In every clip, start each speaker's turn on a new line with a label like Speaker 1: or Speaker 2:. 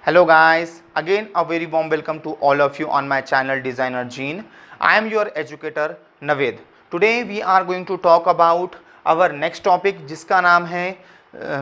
Speaker 1: Hello guys, again a very warm welcome to all of you on my channel Designer Gene. I am your educator Naved. Today we are going to talk about our next topic जिसका नाम है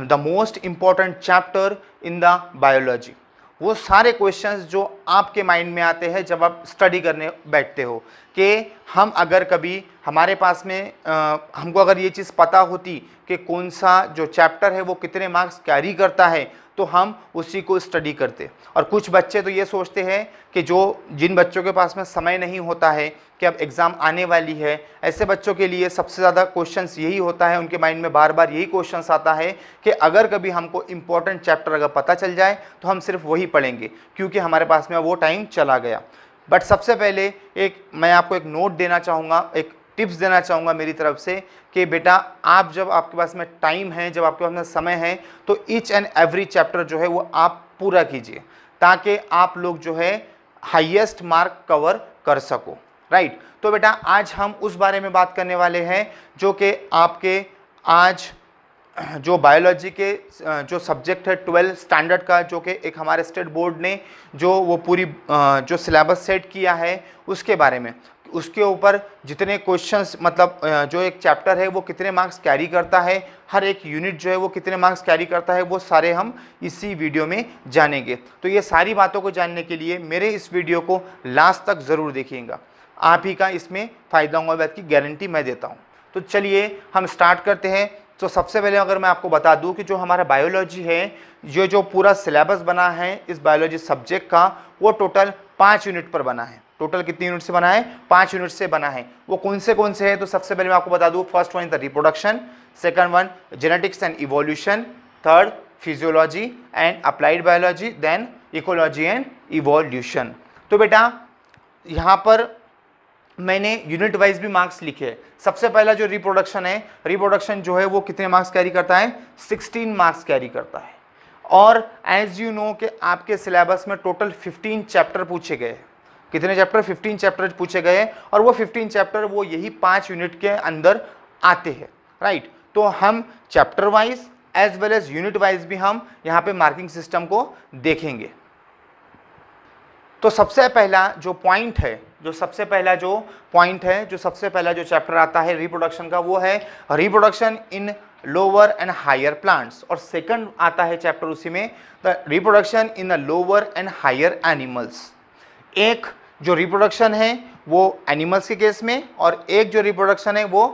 Speaker 1: the most important chapter in the biology. वो सारे questions जो आपके mind में आते हैं जब आप स्टडी करने बैठते हो कि हम अगर कभी हमारे पास में हमको अगर ये चीज़ पता होती कि कौन सा जो चैप्टर है वो कितने मार्क्स कैरी करता है तो हम उसी को स्टडी करते। और कुछ बच्चे तो ये सोचते हैं कि जिन बच्चों के पास में समय नहीं होता है कि अब एग्ज़ाम आने वाली है, ऐसे बच्चों के लिए सबसे ज़्यादा क्वेश्चंस यही होता है, उनके माइंड में बार बार यही क्वेश्चंस आता है कि अगर कभी हमको इम्पोर्टेंट चैप्टर अगर पता चल जाए तो हम सिर्फ वही पढ़ेंगे क्योंकि हमारे पास में वो टाइम चला गया। बट सबसे पहले मैं आपको एक नोट देना चाहूँगा, एक टिप्स देना चाहूँगा मेरी तरफ से कि बेटा आप जब आपके पास में टाइम है, जब आपके पास में समय है तो ईच एंड एवरी चैप्टर जो है वो आप पूरा कीजिए ताकि आप लोग जो है हाईएस्ट मार्क कवर कर सको। राइट, तो बेटा आज हम उस बारे में बात करने वाले हैं जो कि आपके आज जो बायोलॉजी के जो सब्जेक्ट है 12 स्टैंडर्ड का, जो कि एक हमारे स्टेट बोर्ड ने जो वो पूरी जो सिलेबस सेट किया है उसके बारे में, उसके ऊपर जितने क्वेश्चंस मतलब जो एक चैप्टर है वो कितने मार्क्स कैरी करता है, हर एक यूनिट जो है वो कितने मार्क्स कैरी करता है, वो सारे हम इसी वीडियो में जानेंगे। तो ये सारी बातों को जानने के लिए मेरे इस वीडियो को लास्ट तक ज़रूर देखिएगा, आप ही का इसमें फ़ायदा होगा, बात की गारंटी मैं देता हूँ। तो चलिए हम स्टार्ट करते हैं। तो सबसे पहले अगर मैं आपको बता दूं कि जो हमारा बायोलॉजी है, जो पूरा सिलेबस बना है इस बायोलॉजी सब्जेक्ट का, वो टोटल 5 यूनिट पर बना है। टोटल कितनी यूनिट से बना है? 5 यूनिट से बना है। वो कौन से है? तो सबसे पहले मैं आपको बता दूं, first one is the reproduction, second one genetics and evolution, third physiology and applied biology, then ecology and evolution. तो बेटा यहाँ पर मैंने यूनिट वाइज भी मार्क्स लिखे हैं। सबसे पहला जो रिप्रोडक्शन है, रिप्रोडक्शन जो है वो कितने मार्क्स कैरी करता है? 16 मार्क्स कैरी करता है। और एज यू नो कि आपके सिलेबस में टोटल 15 चैप्टर पूछे गए। कितने चैप्टर? 15 चैप्टर पूछे गए और वो 15 चैप्टर वो यही 5 यूनिट के अंदर आते हैं। राइट, तो हम chapter wise as well as unit wise भी हम यहाँ पे मार्किंग सिस्टम को देखेंगे। तो सबसे पहला जो पॉइंट है, जो सबसे पहला जो चैप्टर आता है रिप्रोडक्शन का, वो है reproduction in lower and higher plants. और सेकंड आता है चैप्टर उसी में, the reproduction in the lower and higher animals. एक जो रिप्रोडक्शन है वो एनिमल्स के केस में और एक जो रिप्रोडक्शन है वो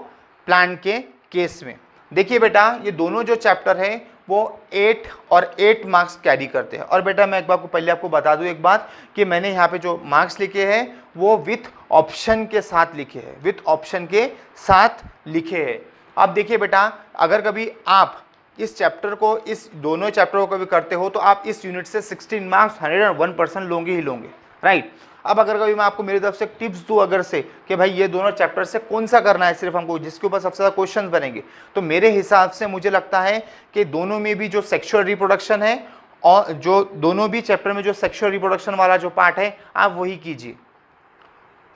Speaker 1: प्लांट के केस में। देखिए बेटा, ये दोनों जो चैप्टर है वो 8 और 8 मार्क्स कैरी करते हैं। और बेटा मैं एक बार को पहले आपको बता दूं एक बात कि मैंने यहाँ पे जो मार्क्स लिखे हैं वो विथ ऑप्शन के साथ लिखे हैं, विथ ऑप्शन के साथ लिखे हैं। अब देखिए बेटा, अगर कभी आप इस चैप्टर को, इस दोनों चैप्टरों को भी करते हो तो आप इस यूनिट से 16 मार्क्स 101% लोगे ही लोगे। राइट, अब अगर कभी मैं आपको मेरी तरफ से टिप्स दूं अगर से कि भाई ये दोनों चैप्टर से कौन सा करना है सिर्फ हमको, जिसके ऊपर सबसे ज़्यादा क्वेश्चंस बनेंगे, तो मेरे हिसाब से मुझे लगता है कि दोनों में भी जो सेक्सुअल रिप्रोडक्शन है और जो दोनों भी चैप्टर में जो सेक्सुअल रिप्रोडक्शन वाला जो पार्ट है आप वही कीजिए।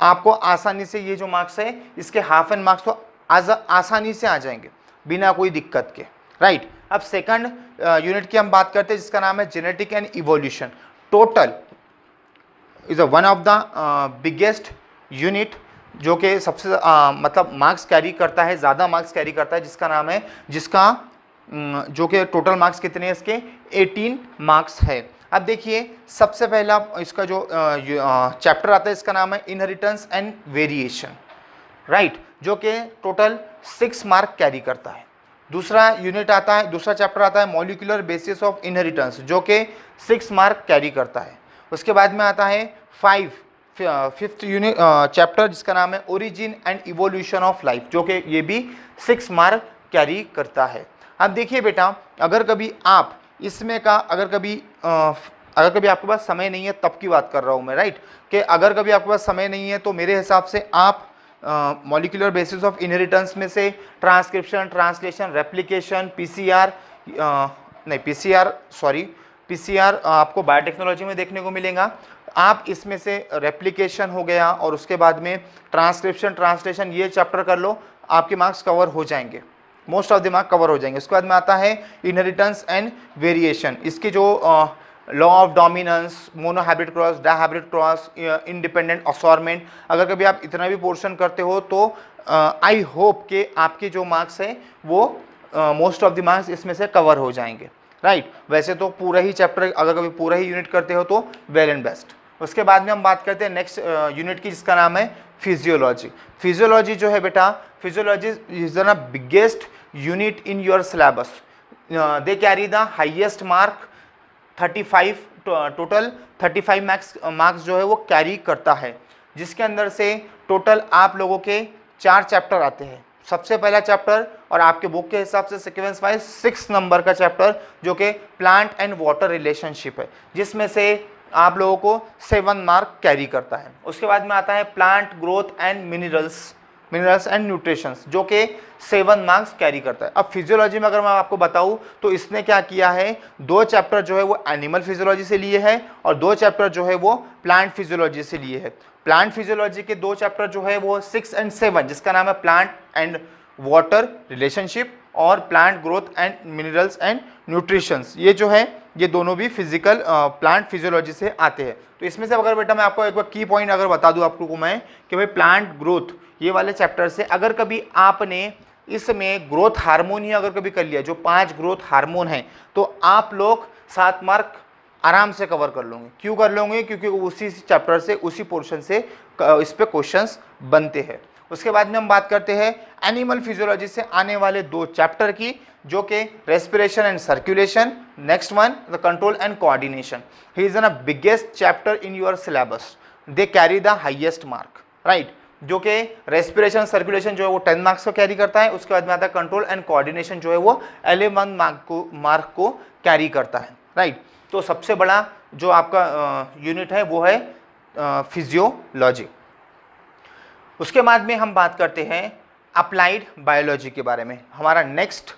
Speaker 1: आपको आसानी से ये जो मार्क्स है इसके हाफ एंड मार्क्स तो आसानी से आ जाएंगे बिना कोई दिक्कत के। राइट, अब सेकंड यूनिट की हम बात करते हैं जिसका नाम है genetic and evolution. Total is one of the biggest unit जो कि सबसे मतलब मार्क्स कैरी करता है, ज़्यादा मार्क्स कैरी करता है, जिसका नाम है जो कि टोटल मार्क्स कितने हैं इसके? 18 मार्क्स है। अब देखिए सबसे पहला इसका जो चैप्टर आता है इसका नाम है इनहेरिटेंस एंड वेरिएशन। राइट, जो कि टोटल 6 मार्क कैरी करता है। दूसरा चैप्टर आता है मॉलिक्यूलर बेसिस ऑफ इनहेरिटेंस जो कि 6 मार्क कैरी करता है। उसके बाद में आता है फिफ्थ यूनिट चैप्टर जिसका नाम है origin and evolution of life, जो कि ये भी 6 मार्क कैरी करता है। अब देखिए बेटा, अगर कभी आप इसमें का अगर कभी आपके पास समय नहीं है तब की बात कर रहा हूँ मैं। राइट, कि अगर कभी आपके पास समय नहीं है तो मेरे हिसाब से आप मॉलिक्यूलर बेसिस ऑफ इनहेरिटेंस में से ट्रांसक्रिप्शन, ट्रांसलेशन, रेप्लिकेशन, पीसीआर आपको बायोटेक्नोलॉजी में देखने को मिलेगा। आप इसमें से रेप्लिकेशन हो गया और उसके बाद में ट्रांसक्रिप्शन, ट्रांसलेशन, ये चैप्टर कर लो, आपके मार्क्स कवर हो जाएंगे, most of the mark cover हो जाएंगे। उसके बाद में आता है इनहेरिटेंस एंड वेरिएशन। इसकी जो law of dominance, monohybrid cross, dihybrid cross, independent assortment. अगर कभी आप इतना भी पोर्शन करते हो तो आई होप कि आपके जो मार्क्स है वो मोस्ट ऑफ द मार्क्स इसमें से कवर हो जाएंगे, राइट। वैसे तो पूरा ही चैप्टर अगर कभी पूरा ही यूनिट करते हो तो वेल एंड बेस्ट। उसके बाद में हम बात करते हैं नेक्स्ट यूनिट की, जिसका नाम है फिजियोलॉजी। फिजियोलॉजी जो है बेटा, physiology is the biggest unit in your syllabus. They carry the highest mark 35, total 35 marks जो है वो कैरी करता है, जिसके अंदर से टोटल आप लोगों के 4 चैप्टर आते हैं। सबसे पहला चैप्टर और आपके बुक के हिसाब से सीक्वेंस वाइज 6 नंबर का चैप्टर जो कि प्लांट एंड वाटर रिलेशनशिप है, जिसमें से आप लोगों को 7 मार्क कैरी करता है। उसके बाद में आता है plant growth and minerals and nutritions, जो कि 7 मार्क्स कैरी करता है। अब फिजियोलॉजी में अगर मैं आपको बताऊं तो इसने क्या किया है, 2 चैप्टर जो है वो एनिमल फिजियोलॉजी से लिए है और 2 चैप्टर जो है वो प्लांट फिजियोलॉजी से लिए है। प्लांट फिजियोलॉजी के 2 चैप्टर जो है वो 6 एंड 7, जिसका नाम है प्लांट एंड वाटर रिलेशनशिप और plant growth and minerals and nutritions, ये जो है ये दोनों भी फिजिकल प्लांट फिजियोलॉजी से आते हैं। तो इसमें से अगर बेटा मैं आपको एक बार की पॉइंट अगर बता दूं आपको मैं कि भाई प्लांट ग्रोथ ये वाले चैप्टर से अगर कभी आपने इसमें ग्रोथ हार्मोन ही अगर कभी कर लिया, जो 5 ग्रोथ हार्मोन हैं, तो आप लोग 7 मार्क आराम से कवर कर लोगे। क्यों कर लोगे? क्योंकि उसी चैप्टर से उसी पोर्शन से इस पे क्वेश्चंस बनते हैं। उसके बाद में हम बात करते हैं एनिमल फिजियोलॉजी से आने वाले 2 चैप्टर की, जो कि respiration and circulation, next one the control and coordination. He is the biggest chapter in your syllabus, they carry the highest mark, right. जो कि रेस्पिरेशन सर्कुलेशन जो है वो 10 मार्क्स को कैरी करता है। उसके बाद में आता है कंट्रोल एंड कोऑर्डिनेशन जो है वो 11 मार्क को कैरी करता है, राइट। तो सबसे बड़ा जो आपका यूनिट है वो है फिजियोलॉजी। उसके बाद में हम बात करते हैं अप्लाइड बायोलॉजी के बारे में। हमारा नेक्स्ट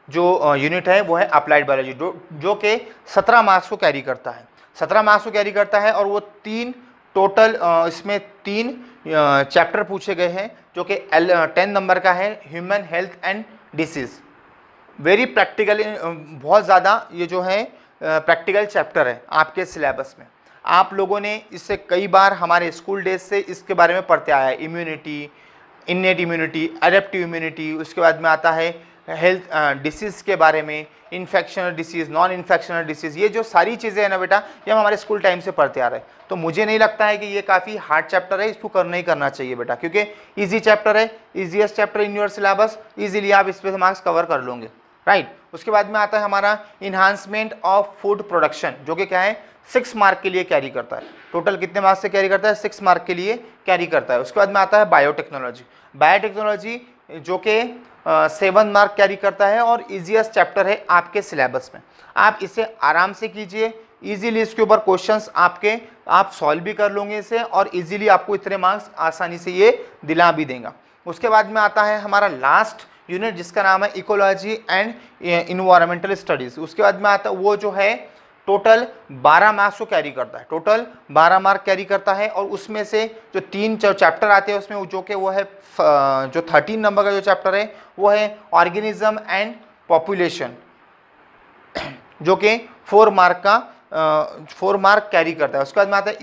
Speaker 1: जो यूनिट है वो है अप्लाइड बायोलॉजी, जो कि 17 मार्क्स को कैरी करता है। 17 मार्क्स को कैरी करता है और वो 3 टोटल इसमें 3 चैप्टर पूछे गए हैं, जो कि 10 नंबर का है human health and disease. Very practical, बहुत ज़्यादा ये जो है प्रैक्टिकल चैप्टर है आपके सिलेबस में। आप लोगों ने इससे कई बार हमारे स्कूल डेज से इसके बारे में पढ़ते आया है। Immunity, innate immunity, adaptive immunity, उसके बाद में आता है हेल्थ डिसीज़ के बारे में, infectional disease, non infectional disease. ये जो सारी चीज़ें हैं ना बेटा, ये हम हमारे स्कूल टाइम से पढ़ते आ रहे हैं। तो मुझे नहीं लगता है कि ये काफ़ी हार्ड चैप्टर है, इसको करना ही करना चाहिए बेटा, क्योंकि ईजी चैप्टर है, easiest chapter in your syllabus, easily आप इस पर मार्क्स कवर कर लोगे, राइट। उसके बाद में आता है हमारा इन्हांसमेंट ऑफ फूड प्रोडक्शन, जो कि क्या है 6 मार्क के लिए कैरी करता है। टोटल कितने मार्क्स से कैरी करता है? 6 मार्क के लिए कैरी करता है। उसके बाद में आता है बायोटेक्नोलॉजी। बायोटेक्नोलॉजी जो कि 7 मार्क कैरी करता है और ईजीएस्ट चैप्टर है आपके सिलेबस में। आप इसे आराम से कीजिए, इजीली इसके ऊपर क्वेश्चंस आप सॉल्व भी कर लोगे इसे, और इजीली आपको इतने मार्क्स आसानी से ये दिला भी देगा। उसके बाद में आता है हमारा लास्ट यूनिट, जिसका नाम है इकोलॉजी एंड इन्वायरमेंटल स्टडीज़। उसके बाद में आता है वो जो है टोटल 12 मार्क्स को कैरी करता है, टोटल 12 मार्क कैरी करता है। और उसमें से जो 3 चैप्टर आते हैं उसमें जो कि वो है जो 13 नंबर का जो चैप्टर है वो है ऑर्गेनिज्म एंड पॉपुलेशन, जो कि 4 मार्क कैरी करता है। उसके बाद में आता है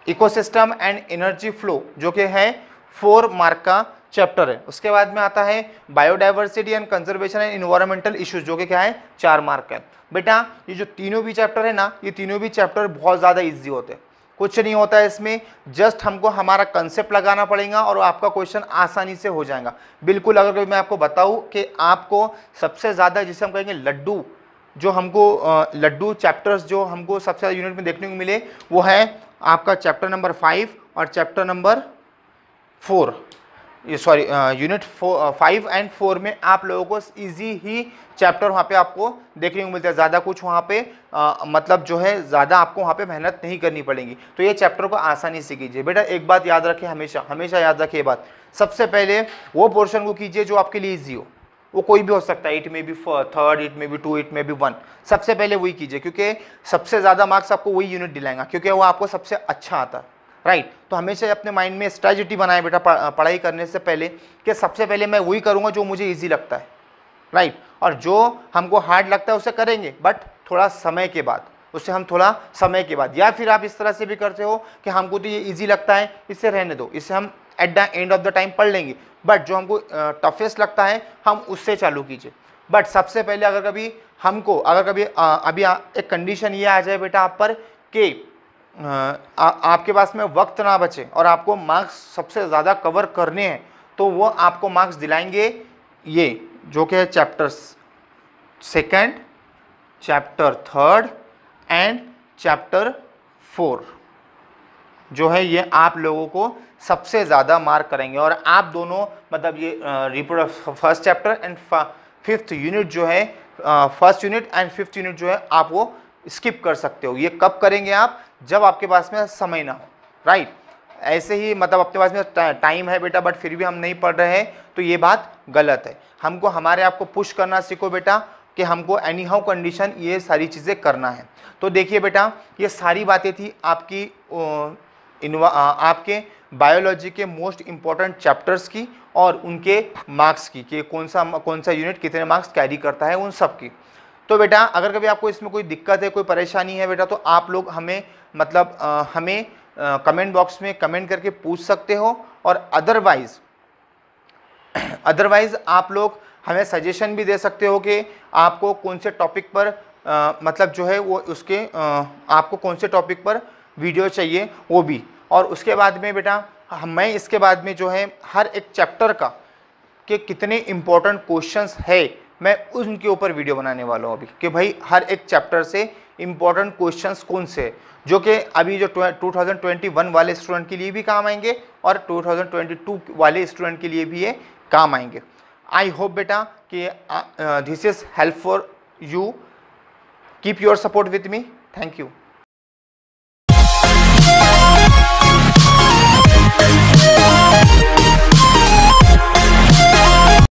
Speaker 1: इकोसिस्टम एंड एनर्जी फ्लो, जो कि है 4 मार्क का चैप्टर है। उसके बाद में आता है biodiversity and conservation and environmental issues, जो कि क्या है 4 मार्क है। बेटा ये जो तीनों भी चैप्टर है ना, ये तीनों भी चैप्टर बहुत ज़्यादा इजी होते हैं, कुछ नहीं होता है इसमें, जस्ट हमको हमारा कंसेप्ट लगाना पड़ेगा और आपका क्वेश्चन आसानी से हो जाएगा। बिल्कुल अगर मैं आपको बताऊं कि आपको सबसे ज़्यादा जिसे हम कहेंगे लड्डू, जो हमको लड्डू चैप्टर्स जो हमको सबसे ज़्यादा यूनिट में देखने को मिले, वो है आपका चैप्टर नंबर 5 और चैप्टर नंबर 4, यूनिट 5 एंड 4 में आप लोगों को इजी ही चैप्टर वहाँ पे आपको देखने को मिलता है। ज़्यादा कुछ वहाँ पे मतलब जो है ज़्यादा आपको वहाँ पे मेहनत नहीं करनी पड़ेगी, तो ये चैप्टर को आसानी से कीजिए। बेटा एक बात याद रखें, हमेशा याद रखिए बात, सबसे पहले वो पोर्शन को कीजिए जो आपके लिए ईजी हो। वो कोई भी हो सकता है, इट में बी 3rd, इट में बी 2, इट में बी 1। सबसे पहले वही कीजिए, क्योंकि सबसे ज़्यादा मार्क्स आपको वही यूनिट दिलाएगा, क्योंकि वो आपको सबसे अच्छा आता है, राइट। तो हमेशा अपने माइंड में स्ट्रेटजी बनाए बेटा पढ़ाई करने से पहले, कि सबसे पहले मैं वही करूँगा जो मुझे ईजी लगता है, राइट। और जो हमको हार्ड लगता है उसे करेंगे, बट थोड़ा समय के बाद, उससे हम थोड़ा समय के बाद। या फिर आप इस तरह से भी करते हो कि हमको तो ये इजी लगता है, इसे रहने दो, इसे हम at the end of the time पढ़ लेंगे, बट जो हमको टफेस्ट लगता है हम उससे चालू कीजिए। बट सबसे पहले अगर कभी एक कंडीशन ये आ जाए बेटा आप पर कि आपके पास में वक्त ना बचे और आपको मार्क्स सबसे ज़्यादा कवर करने हैं, तो वो आपको मार्क्स दिलाएंगे ये जो कि है चैप्टर 2, चैप्टर 3 एंड चैप्टर 4 जो है ये आप लोगों को सबसे ज़्यादा मार्क करेंगे। और आप दोनों मतलब ये first chapter and 5th unit जो है, first unit and 5th unit जो है आप वो स्किप कर सकते हो। ये कब करेंगे आप? जब आपके पास में समय ना हो, राइट। ऐसे ही मतलब अपने पास में टाइम है बेटा बट फिर भी हम नहीं पढ़ रहे हैं, तो ये बात गलत है। हमको हमारे आप को पुश करना सीखो बेटा कि हमको एनी हाउ कंडीशन ये सारी चीज़ें करना है। तो देखिए बेटा ये सारी बातें थी आपकी आपके बायोलॉजी के मोस्ट इम्पॉर्टेंट चैप्टर्स की और उनके मार्क्स की, कि कौन सा यूनिट कितने मार्क्स कैरी करता है उन सब की। तो बेटा अगर कभी आपको इसमें कोई दिक्कत है, कोई परेशानी है बेटा, तो आप लोग हमें मतलब हमें कमेंट बॉक्स में कमेंट करके पूछ सकते हो। और अदरवाइज आप लोग हमें सजेशन भी दे सकते हो कि आपको कौन से टॉपिक पर मतलब जो है वो उसके आपको कौन से टॉपिक पर वीडियो चाहिए वो भी। और उसके बाद में बेटा मैं इसके बाद में जो है हर एक चैप्टर का कि कितने इम्पोर्टेंट क्वेश्चंस है मैं उनके ऊपर वीडियो बनाने वाला हूँ अभी, कि भाई हर एक चैप्टर से इम्पोर्टेंट क्वेश्चंस कौन से जो कि अभी जो 2021 वाले स्टूडेंट के लिए भी काम आएंगे और 2022 वाले स्टूडेंट के लिए भी ये काम आएंगे। आई होप बेटा कि this is help for you. Keep your support with me. Thank you.